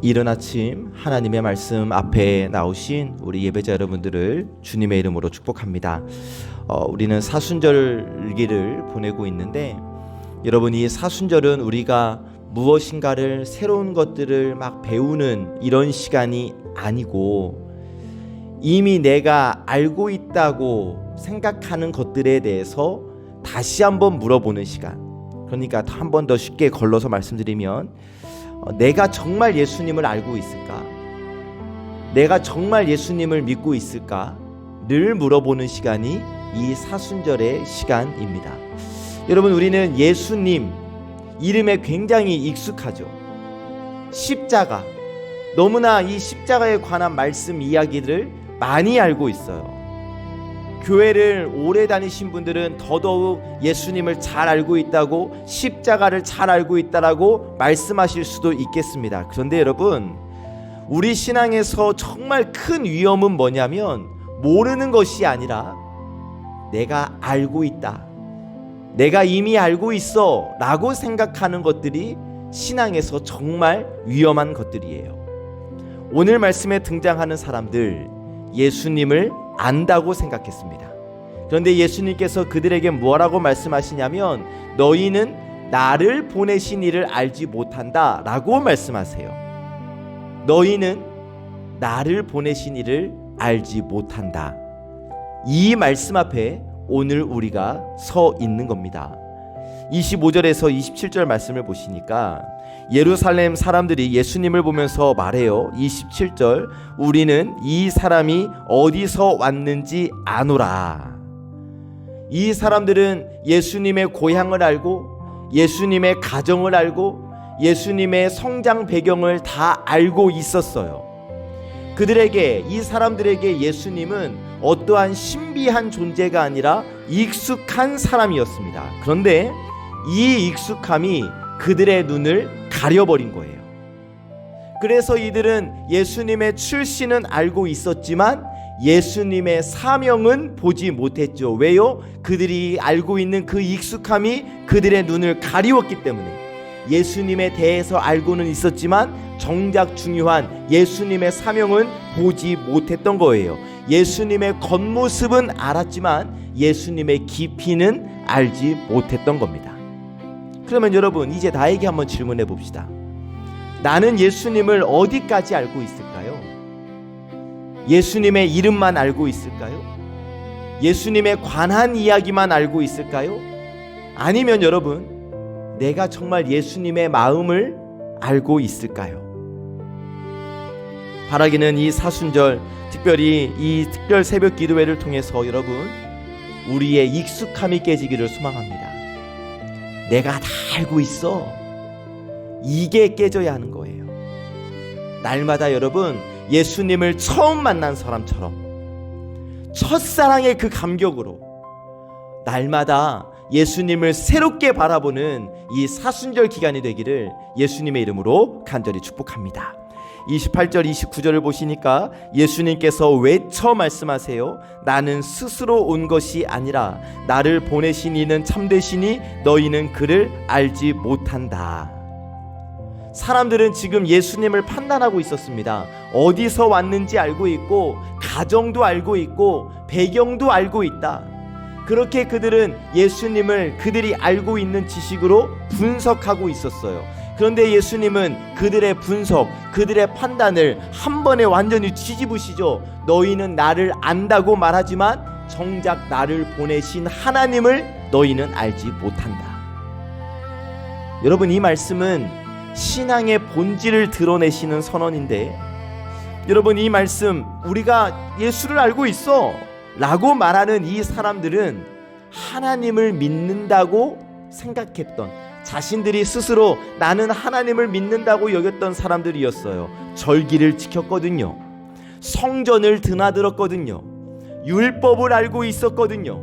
이른 아침 하나님의 말씀 앞에 나오신 우리 예배자 여러분들을 주님의 이름으로 축복합니다. 우리는 사순절기를 보내고 있는데, 여러분, 이 사순절은 우리가 무엇인가를 새로운 것들을 막 배우는 이런 시간이 아니고, 이미 내가 알고 있다고 생각하는 것들에 대해서 다시 한번 물어보는 시간. 그러니까 한 번 더 쉽게 걸러서 말씀드리면, 내가 정말 예수님을 알고 있을까? 내가 정말 예수님을 믿고 있을까?를 물어보는 시간이 이 사순절의 시간입니다. 여러분, 우리는 예수님 이름에 굉장히 익숙하죠. 십자가, 너무나 이 십자가에 관한 말씀 이야기들을 많이 알고 있어요. 교회를 오래 다니신 분들은 더더욱 예수님을 잘 알고 있다고, 십자가를 잘 알고 있다라고 말씀하실 수도 있겠습니다. 그런데 여러분, 우리 신앙에서 정말 큰 위험은 뭐냐면, 모르는 것이 아니라 내가 알고 있다, 내가 이미 알고 있어 라고 생각하는 것들이 신앙에서 정말 위험한 것들이에요. 오늘 말씀에 등장하는 사람들, 예수님을 안다고 생각했습니다. 그런데 예수님께서 그들에게 뭐라고 말씀하시냐면, 너희는 나를 보내신 이를 알지 못한다 라고 말씀하세요. 너희는 나를 보내신 이를 알지 못한다. 이 말씀 앞에 오늘 우리가 서 있는 겁니다. 25절에서 27절 말씀을 보시니까 예루살렘 사람들이 예수님을 보면서 말해요. 27절, 우리는 이 사람이 어디서 왔는지 아노라. 이 사람들은 예수님의 고향을 알고, 예수님의 가정을 알고, 예수님의 성장 배경을 다 알고 있었어요. 그들에게, 이 사람들에게 예수님은 어떠한 신비한 존재가 아니라 익숙한 사람이었습니다. 그런데 이 익숙함이 그들의 눈을 가려버린 거예요. 그래서 이들은 예수님의 출신은 알고 있었지만 예수님의 사명은 보지 못했죠. 왜요? 그들이 알고 있는 그 익숙함이 그들의 눈을 가리웠기 때문에. 예수님에 대해서 알고는 있었지만 정작 중요한 예수님의 사명은 보지 못했던 거예요. 예수님의 겉모습은 알았지만 예수님의 깊이는 알지 못했던 겁니다. 그러면 여러분, 이제 나에게 한번 질문해 봅시다. 나는 예수님을 어디까지 알고 있을까요? 예수님의 이름만 알고 있을까요? 예수님에 관한 이야기만 알고 있을까요? 아니면 여러분, 내가 정말 예수님의 마음을 알고 있을까요? 바라기는 이 사순절, 특별히 이 특별 새벽 기도회를 통해서 여러분, 우리의 익숙함이 깨지기를 소망합니다. 내가 다 알고 있어, 이게 깨져야 하는 거예요. 날마다 여러분, 예수님을 처음 만난 사람처럼 첫사랑의 그 감격으로 날마다 예수님을 새롭게 바라보는 이 사순절 기간이 되기를 예수님의 이름으로 간절히 축복합니다. 28절 29절을 보시니까 예수님께서 외쳐 말씀하세요. 나는 스스로 온 것이 아니라 나를 보내신 이는 참되시니 너희는 그를 알지 못한다. 사람들은 지금 예수님을 판단하고 있었습니다. 어디서 왔는지 알고 있고, 가정도 알고 있고, 배경도 알고 있다. 그렇게 그들은 예수님을 그들이 알고 있는 지식으로 분석하고 있었어요. 그런데 예수님은 그들의 분석, 그들의 판단을 한 번에 완전히 뒤집으시죠. 너희는 나를 안다고 말하지만 정작 나를 보내신 하나님을 너희는 알지 못한다. 여러분, 이 말씀은 신앙의 본질을 드러내시는 선언인데, 여러분, 이 말씀, 우리가 예수를 알고 있어 라고 말하는 이 사람들은 하나님을 믿는다고 생각했던, 자신들이 스스로 나는 하나님을 믿는다고 여겼던 사람들이었어요. 절기를 지켰거든요. 성전을 드나들었거든요. 율법을 알고 있었거든요.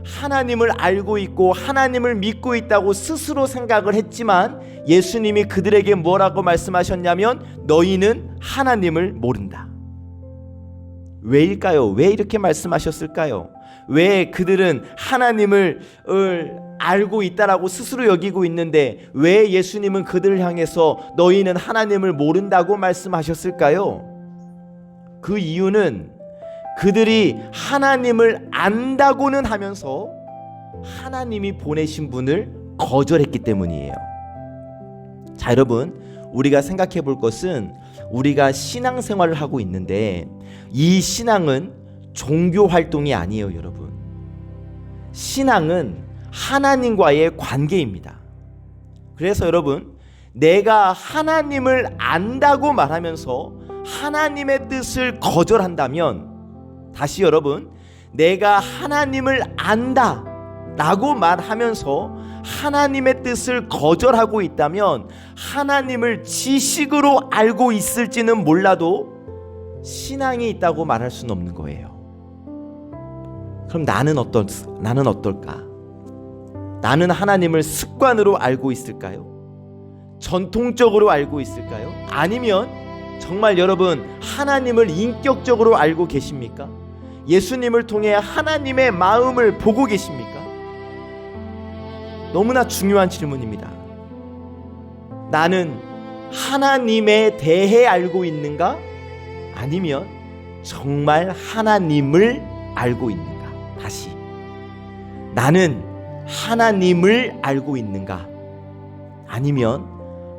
하나님을 알고 있고 하나님을 믿고 있다고 스스로 생각을 했지만 예수님이 그들에게 뭐라고 말씀하셨냐면, 너희는 하나님을 모른다. 왜일까요? 왜 이렇게 말씀하셨을까요? 왜 그들은 하나님을 알고 있다라고 스스로 여기고 있는데 왜 예수님은 그들을 향해서 너희는 하나님을 모른다고 말씀하셨을까요? 그 이유는 그들이 하나님을 안다고는 하면서 하나님이 보내신 분을 거절했기 때문이에요. 자, 여러분, 우리가 생각해 볼 것은 우리가 신앙생활을 하고 있는데 이 신앙은 종교 활동이 아니에요, 여러분. 신앙은 하나님과의 관계입니다. 그래서 여러분, 내가 하나님을 안다고 말하면서 하나님의 뜻을 거절한다면, 다시 여러분, 내가 하나님을 안다 라고 말하면서 하나님의 뜻을 거절하고 있다면 하나님을 지식으로 알고 있을지는 몰라도 신앙이 있다고 말할 수는 없는 거예요. 그럼 나는 어떨까? 나는 하나님을 습관으로 알고 있을까요? 전통적으로 알고 있을까요? 아니면 정말 여러분 하나님을 인격적으로 알고 계십니까? 예수님을 통해 하나님의 마음을 보고 계십니까? 너무나 중요한 질문입니다. 나는 하나님에 대해 알고 있는가? 아니면 정말 하나님을 알고 있는가? 다시, 나는 하나님을 알고 있는가? 아니면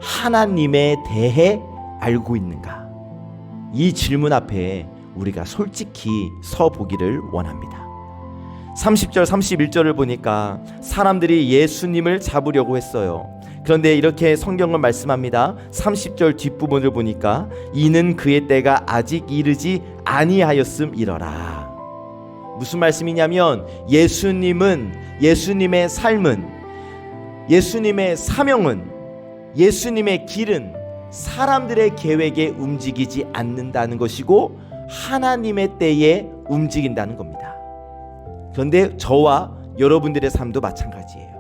하나님에 대해 알고 있는가? 이 질문 앞에 우리가 솔직히 서 보기를 원합니다. 30절 31절을 보니까 사람들이 예수님을 잡으려고 했어요. 그런데 이렇게 성경은 말씀합니다. 30절 뒷부분을 보니까 이는 그의 때가 아직 이르지 아니하였음이러라. 무슨 말씀이냐면 예수님의 삶은, 예수님의 사명은, 예수님의 길은 사람들의 계획에 움직이지 않는다는 것이고 하나님의 때에 움직인다는 겁니다. 그런데 저와 여러분들의 삶도 마찬가지예요.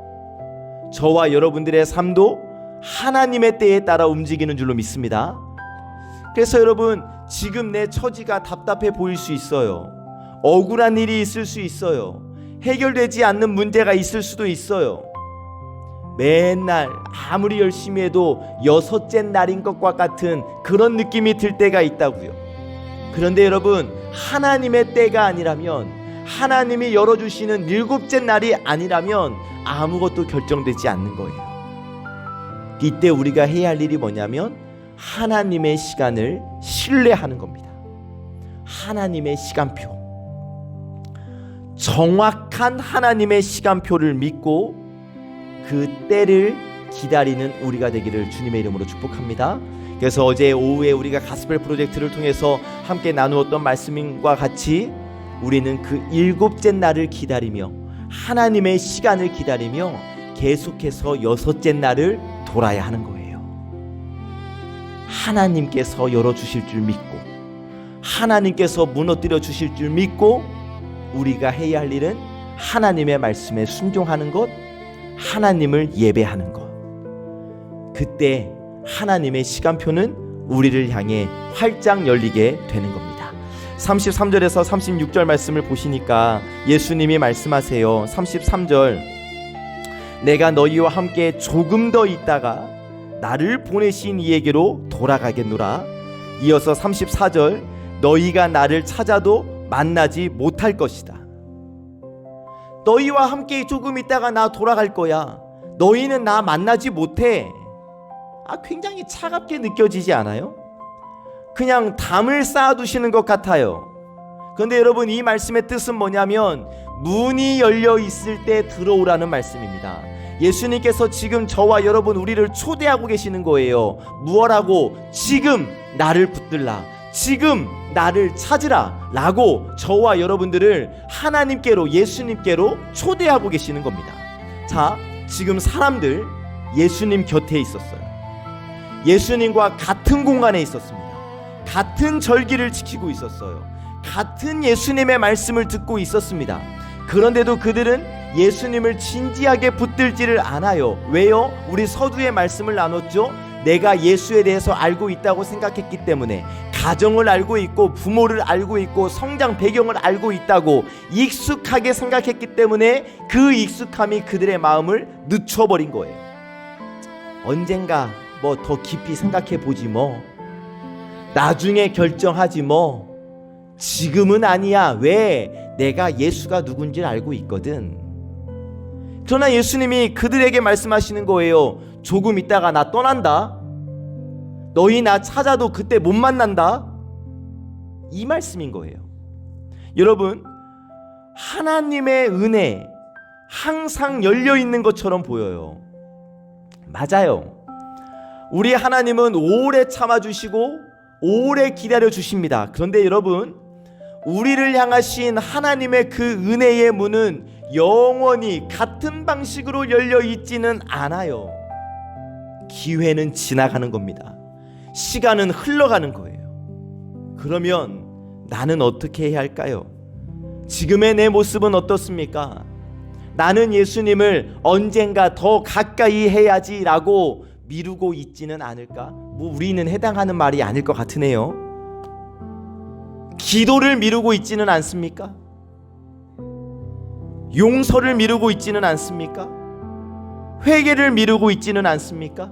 저와 여러분들의 삶도 하나님의 때에 따라 움직이는 줄로 믿습니다. 그래서 여러분, 지금 내 처지가 답답해 보일 수 있어요. 억울한 일이 있을 수 있어요. 해결되지 않는 문제가 있을 수도 있어요. 맨날 아무리 열심히 해도 여섯째 날인 것과 같은 그런 느낌이 들 때가 있다고요. 그런데 여러분, 하나님의 때가 아니라면, 하나님이 열어주시는 일곱째 날이 아니라면 아무것도 결정되지 않는 거예요. 이때 우리가 해야 할 일이 뭐냐면 하나님의 시간을 신뢰하는 겁니다. 하나님의 시간표, 정확한 하나님의 시간표를 믿고 그 때를 기다리는 우리가 되기를 주님의 이름으로 축복합니다. 그래서 어제 오후에 우리가 가스펠 프로젝트를 통해서 함께 나누었던 말씀과 같이 우리는 그 일곱째 날을 기다리며 하나님의 시간을 기다리며 계속해서 여섯째 날을 돌아야 하는 거예요. 하나님께서 열어주실 줄 믿고, 하나님께서 무너뜨려 주실 줄 믿고, 우리가 해야 할 일은 하나님의 말씀에 순종하는 것, 하나님을 예배하는 것. 그때 하나님의 시간표는 우리를 향해 활짝 열리게 되는 겁니다. 33절에서 36절 말씀을 보시니까 예수님이 말씀하세요. 33절, 내가 너희와 함께 조금 더 있다가 나를 보내신 이에게로 돌아가겠노라. 이어서 34절, 너희가 나를 찾아도 만나지 못할 것이다. 너희와 함께 조금 있다가 나 돌아갈 거야. 너희는 나 만나지 못해. 굉장히 차갑게 느껴지지 않아요? 그냥 담을 쌓아두시는 것 같아요. 그런데 여러분, 이 말씀의 뜻은 뭐냐면 문이 열려 있을 때 들어오라는 말씀입니다. 예수님께서 지금 저와 여러분 우리를 초대하고 계시는 거예요. 무엇하고? 지금 나를 붙들라, 지금 나를 찾으라 라고 저와 여러분들을 하나님께로, 예수님께로 초대하고 계시는 겁니다. 자, 지금 사람들 예수님 곁에 있었어요. 예수님과 같은 공간에 있었습니다. 같은 절기를 지키고 있었어요. 같은 예수님의 말씀을 듣고 있었습니다. 그런데도 그들은 예수님을 진지하게 붙들지를 않아요. 왜요? 우리 서두에 말씀을 나눴죠. 내가 예수에 대해서 알고 있다고 생각했기 때문에, 가정을 알고 있고 부모를 알고 있고 성장 배경을 알고 있다고 익숙하게 생각했기 때문에 그 익숙함이 그들의 마음을 늦춰버린 거예요. 언젠가 뭐 더 깊이 생각해 보지 뭐, 나중에 결정하지 뭐, 지금은 아니야. 왜? 내가 예수가 누군지 알고 있거든. 그러나 예수님이 그들에게 말씀하시는 거예요. 조금 있다가 나 떠난다. 너희 나 찾아도 그때 못 만난다. 이 말씀인 거예요. 여러분, 하나님의 은혜 항상 열려 있는 것처럼 보여요. 맞아요. 우리 하나님은 오래 참아주시고 오래 기다려 주십니다. 그런데 여러분, 우리를 향하신 하나님의 그 은혜의 문은 영원히 같은 방식으로 열려 있지는 않아요. 기회는 지나가는 겁니다. 시간은 흘러가는 거예요. 그러면 나는 어떻게 해야 할까요? 지금의 내 모습은 어떻습니까? 나는 예수님을 언젠가 더 가까이 해야지라고 미루고 있지는 않을까? 뭐 우리는 해당하는 말이 아닐 것 같으네요. 기도를 미루고 있지는 않습니까? 용서를 미루고 있지는 않습니까? 회개를 미루고 있지는 않습니까?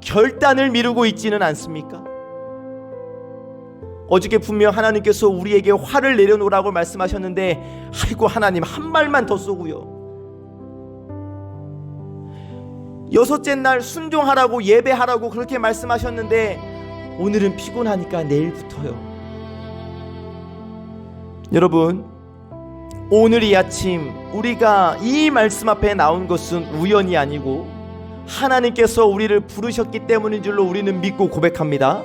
결단을 미루고 있지는 않습니까? 어저께 분명 하나님께서 우리에게 화를 내려놓으라고 말씀하셨는데, 아이고 하나님 한 발만 더 쏘고요. 여섯째 날 순종하라고 예배하라고 그렇게 말씀하셨는데 오늘은 피곤하니까 내일부터요. 여러분, 오늘 이 아침 우리가 이 말씀 앞에 나온 것은 우연이 아니고 하나님께서 우리를 부르셨기 때문인 줄로 우리는 믿고 고백합니다.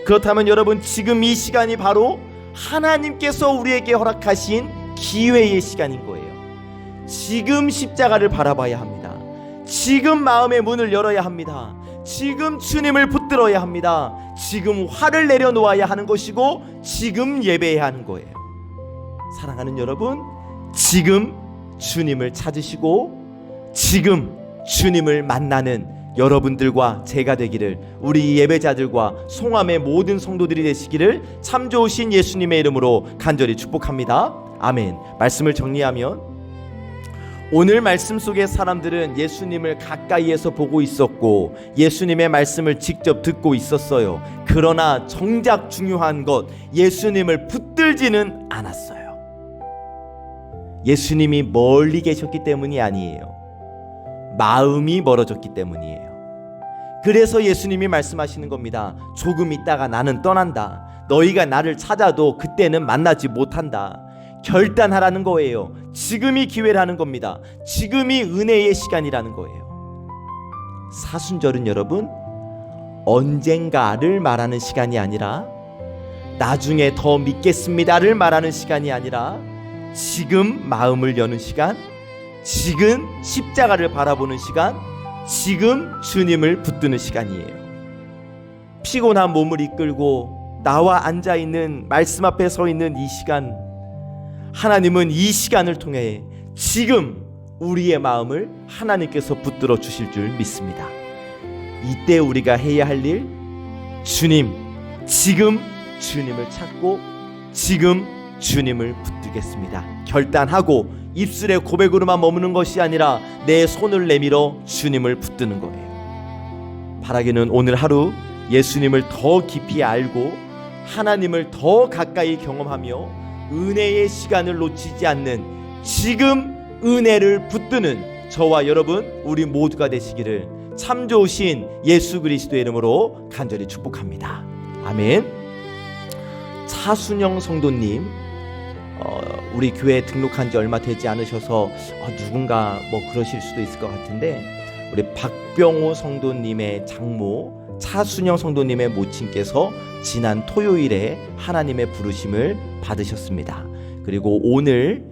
그렇다면 여러분, 지금 이 시간이 바로 하나님께서 우리에게 허락하신 기회의 시간인 거예요. 지금 십자가를 바라봐야 합니다. 지금 마음의 문을 열어야 합니다. 지금 주님을 붙들어야 합니다. 지금 화를 내려놓아야 하는 것이고 지금 예배해야 하는 거예요. 사랑하는 여러분, 지금 주님을 찾으시고 지금 주님을 만나는 여러분들과 제가 되기를, 우리 예배자들과 송암의 모든 성도들이 되시기를 참 좋으신 예수님의 이름으로 간절히 축복합니다. 아멘. 말씀을 정리하면, 오늘 말씀 속의 사람들은 예수님을 가까이에서 보고 있었고 예수님의 말씀을 직접 듣고 있었어요. 그러나 정작 중요한 것, 예수님을 붙들지는 않았어요. 예수님이 멀리 계셨기 때문이 아니에요. 마음이 멀어졌기 때문이에요. 그래서 예수님이 말씀하시는 겁니다. 조금 있다가 나는 떠난다. 너희가 나를 찾아도 그때는 만나지 못한다. 결단하라는 거예요. 지금이 기회라는 겁니다. 지금이 은혜의 시간이라는 거예요. 사순절은 여러분, 언젠가를 말하는 시간이 아니라, 나중에 더 믿겠습니다를 말하는 시간이 아니라, 지금 마음을 여는 시간, 지금 십자가를 바라보는 시간, 지금 주님을 붙드는 시간이에요. 피곤한 몸을 이끌고 나와 앉아있는, 말씀 앞에 서 있는 이 시간, 하나님은 이 시간을 통해 지금 우리의 마음을 하나님께서 붙들어 주실 줄 믿습니다. 이때 우리가 해야 할 일, 주님, 지금 주님을 찾고 지금 주님을 붙들겠습니다. 결단하고 입술의 고백으로만 머무는 것이 아니라 내 손을 내밀어 주님을 붙드는 거예요. 바라기는 오늘 하루 예수님을 더 깊이 알고 하나님을 더 가까이 경험하며 은혜의 시간을 놓치지 않는, 지금 은혜를 붙드는 저와 여러분, 우리 모두가 되시기를 참 좋으신 예수 그리스도의 이름으로 간절히 축복합니다. 아멘. 차순영 성도님, 우리 교회에 등록한 지 얼마 되지 않으셔서 누군가 뭐 그러실 수도 있을 것 같은데, 우리 박병호 성도님의 장모 차순영 성도님의 모친께서 지난 토요일에 하나님의 부르심을 받으셨습니다. 그리고 오늘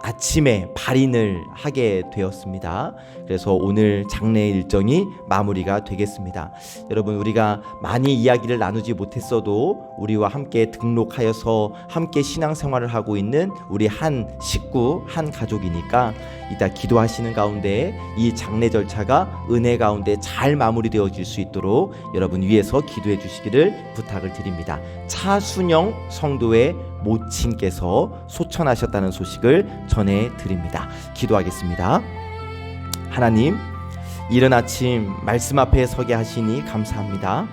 아침에 발인을 하게 되었습니다. 그래서 오늘 장례 일정이 마무리가 되겠습니다. 여러분, 우리가 많이 이야기를 나누지 못했어도 우리와 함께 등록하여서 함께 신앙생활을 하고 있는 우리 한 식구, 한 가족이니까 이따 기도하시는 가운데 이 장례 절차가 은혜 가운데 잘 마무리되어질 수 있도록 여러분 위해서 기도해 주시기를 부탁을 드립니다. 차순영 성도의 모친께서 소천하셨다는 소식을 전해드립니다. 기도하겠습니다. 하나님, 이른 아침 말씀 앞에 서게 하시니 감사합니다.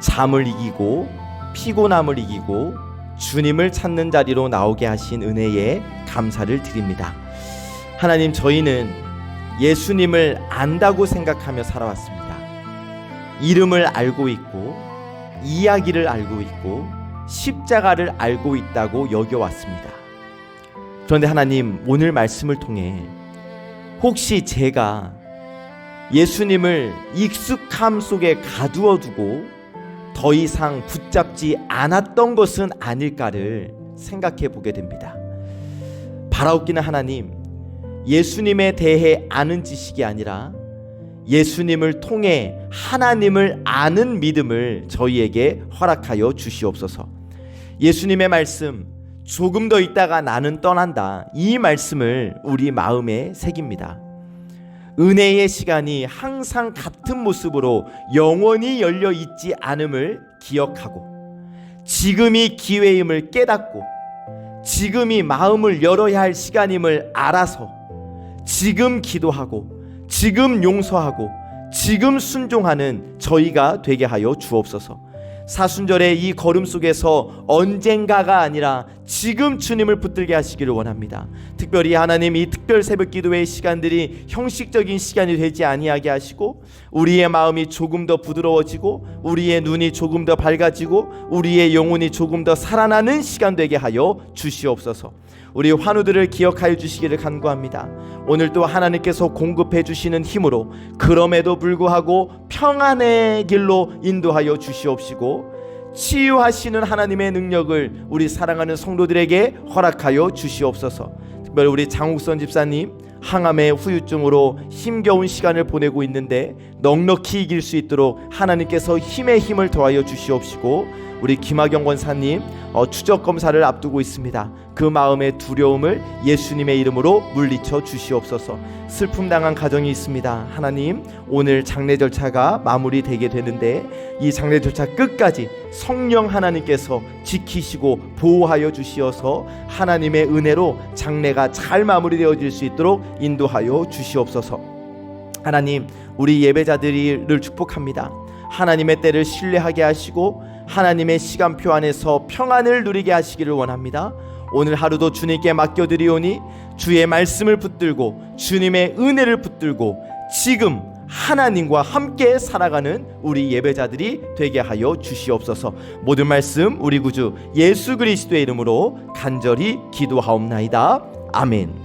잠을 이기고 피곤함을 이기고 주님을 찾는 자리로 나오게 하신 은혜에 감사를 드립니다. 하나님, 저희는 예수님을 안다고 생각하며 살아왔습니다. 이름을 알고 있고 이야기를 알고 있고 십자가를 알고 있다고 여겨왔습니다. 그런데 하나님, 오늘 말씀을 통해 혹시 제가 예수님을 익숙함 속에 가두어 두고 더 이상 붙잡지 않았던 것은 아닐까를 생각해 보게 됩니다. 바라옵기는 하나님, 예수님에 대해 아는 지식이 아니라 예수님을 통해 하나님을 아는 믿음을 저희에게 허락하여 주시옵소서. 예수님의 말씀, 조금 더 있다가 나는 떠난다, 이 말씀을 우리 마음에 새깁니다. 은혜의 시간이 항상 같은 모습으로 영원히 열려 있지 않음을 기억하고, 지금이 기회임을 깨닫고, 지금이 마음을 열어야 할 시간임을 알아서 지금 기도하고 지금 용서하고 지금 순종하는 저희가 되게 하여 주옵소서. 사순절의 이 걸음 속에서 언젠가가 아니라 지금 주님을 붙들게 하시기를 원합니다. 특별히 하나님, 이 특별 새벽 기도의 시간들이 형식적인 시간이 되지 아니하게 하시고 우리의 마음이 조금 더 부드러워지고 우리의 눈이 조금 더 밝아지고 우리의 영혼이 조금 더 살아나는 시간 되게 하여 주시옵소서. 우리 환우들을 기억하여 주시기를 간구합니다. 오늘 또 하나님께서 공급해 주시는 힘으로 그럼에도 불구하고 평안의 길로 인도하여 주시옵시고 치유하시는 하나님의 능력을 우리 사랑하는 성도들에게 허락하여 주시옵소서. 특별히 우리 장욱선 집사님, 항암의 후유증으로 힘겨운 시간을 보내고 있는데 넉넉히 이길 수 있도록 하나님께서 힘에 힘을 더하여 주시옵시고, 우리 김학영 권사님 추적 검사를 앞두고 있습니다. 그 마음의 두려움을 예수님의 이름으로 물리쳐 주시옵소서. 슬픔 당한 가정이 있습니다. 하나님, 오늘 장례 절차가 마무리되게 되는데 이 장례 절차 끝까지 성령 하나님께서 지키시고 보호하여 주시어서 하나님의 은혜로 장례가 잘 마무리되어질 수 있도록 인도하여 주시옵소서. 하나님, 우리 예배자들을 축복합니다. 하나님의 때를 신뢰하게 하시고 하나님의 시간표 안에서 평안을 누리게 하시기를 원합니다. 오늘 하루도 주님께 맡겨드리오니 주의 말씀을 붙들고 주님의 은혜를 붙들고 지금 하나님과 함께 살아가는 우리 예배자들이 되게 하여 주시옵소서. 모든 말씀 우리 구주 예수 그리스도의 이름으로 간절히 기도하옵나이다. 아멘.